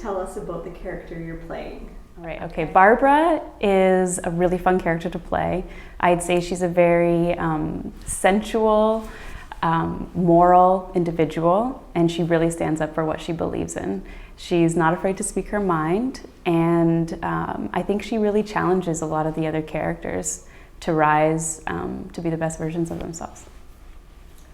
tell us about the character you're playing? All right, okay. Barbara is a really fun character to play. I'd say she's a very sensual, moral individual, and she really stands up for what she believes in. She's not afraid to speak her mind, and I think she really challenges a lot of the other characters to rise to be the best versions of themselves.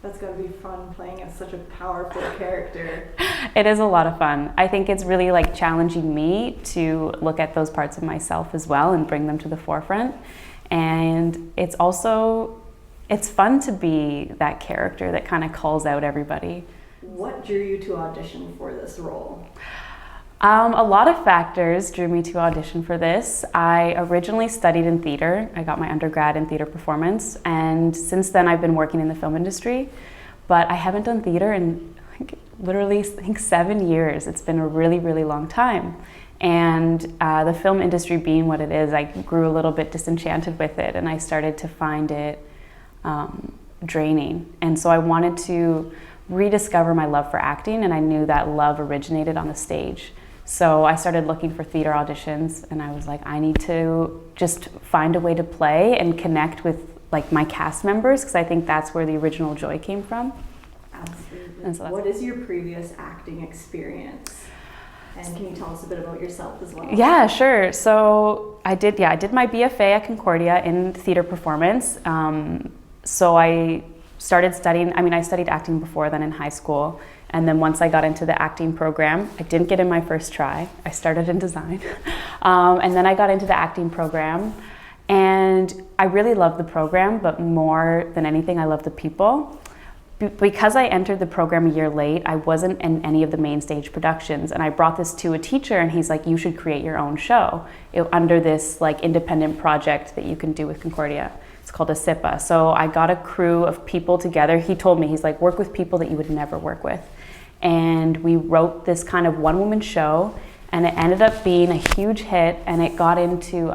That's got to be fun playing as such a powerful character. It is a lot of fun. I think it's really like challenging me to look at those parts of myself as well and bring them to the forefront. And it's fun to be that character that kind of calls out everybody. What drew you to audition for this role? A lot of factors drew me to audition for this. I originally studied in theater. I got my undergrad in theater performance, and since then I've been working in the film industry, but I haven't done theater in literally I think 7 years. It's been a really, really long time. And the film industry being what it is, I grew a little bit disenchanted with it, and I started to find it draining. And so I wanted to rediscover my love for acting, and I knew that love originated on the stage. So I started looking for theater auditions, and I was like, I need to just find a way to play and connect with like my cast members, because I think that's where the original joy came from. Absolutely. And so what is your previous acting experience? And can you tell us a bit about yourself as well? Yeah, sure. So I did my BFA at Concordia in theater performance. So I started studying, I studied acting before then in high school. And then once I got into the acting program, I didn't get in my first try. I started in design. And then I got into the acting program. And I really loved the program, but more than anything, I loved the people. Because I entered the program a year late, I wasn't in any of the main stage productions. And I brought this to a teacher, and he's like, you should create your own show under this like independent project that you can do with Concordia. It's called a SIPA. So I got a crew of people together. He told me, he's like, work with people that you would never work with. And we wrote this kind of one-woman show, and it ended up being a huge hit, and it got into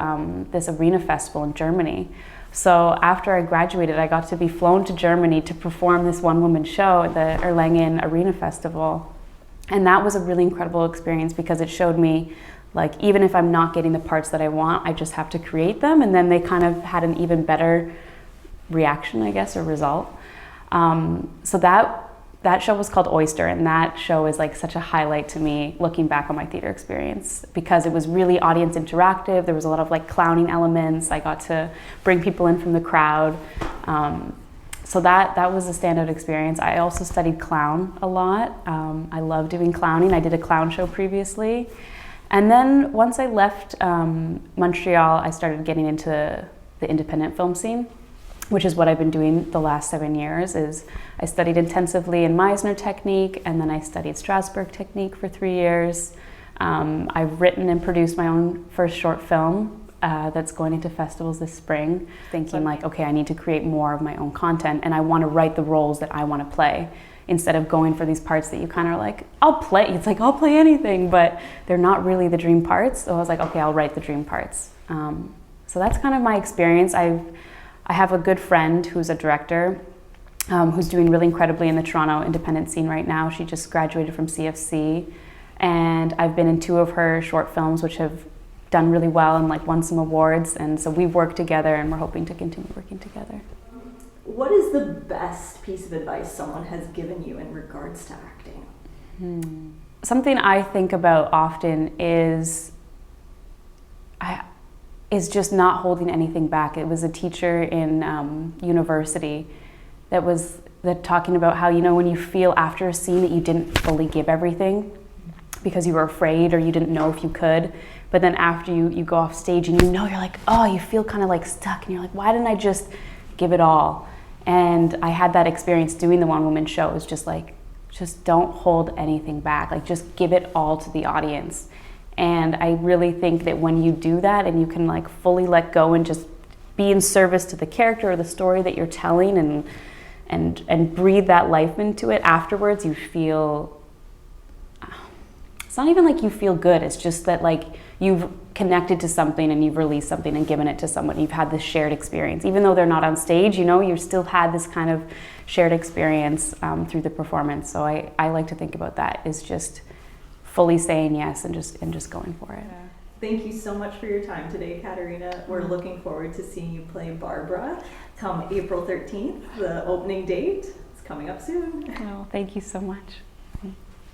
this arena festival in Germany. So after I graduated, I got to be flown to Germany to perform this one-woman show at the Erlangen Arena Festival. And that was a really incredible experience, because it showed me, like, even if I'm not getting the parts that I want, I just have to create them. And then they kind of had an even better reaction, I guess, or result. So that show was called Oyster, and that show is like such a highlight to me looking back on my theater experience, because it was really audience interactive. There was a lot of like clowning elements. I got to bring people in from the crowd. So that was a standout experience. I also studied clown a lot. I love doing clowning. I did a clown show previously. And then once I left Montreal, I started getting into the independent film scene, which is what I've been doing the last 7 years. Is I studied intensively in Meisner technique, and then I studied Strasberg technique for 3 years. I've written and produced my own first short film that's going into festivals this spring, thinking like, okay, I need to create more of my own content, and I want to write the roles that I want to play, instead of going for these parts that you kind of are like, I'll play. It's like, I'll play anything, but they're not really the dream parts. So I was like, okay, I'll write the dream parts. So that's kind of my experience. I have a good friend who's a director who's doing really incredibly in the Toronto independent scene right now. She just graduated from CFC, and I've been in 2 of her short films, which have done really well and like won some awards. And so we've worked together, and we're hoping to continue working together. What is the best piece of advice someone has given you in regards to acting? Something I think about often is just not holding anything back. It was a teacher in university that was talking about how, when you feel after a scene that you didn't fully give everything because you were afraid or you didn't know if you could, but then after you go off stage and you're like, oh, you feel kind of like stuck, and you're like, why didn't I just give it all? And I had that experience doing the one-woman show. It was just like, just don't hold anything back. Like, just give it all to the audience. And I really think that when you do that and you can like fully let go and just be in service to the character or the story that you're telling and breathe that life into it, afterwards you feel, it's not even like you feel good, it's just that like you've connected to something and you've released something and given it to someone. You've had this shared experience. Even though they're not on stage, you still had this kind of shared experience through the performance. So I like to think about that is just fully saying yes and just going for it. Yeah. Thank you so much for your time today, Katarina. We're looking forward to seeing you play Barbara come April 13th, the opening date. It's coming up soon. Well, thank you so much.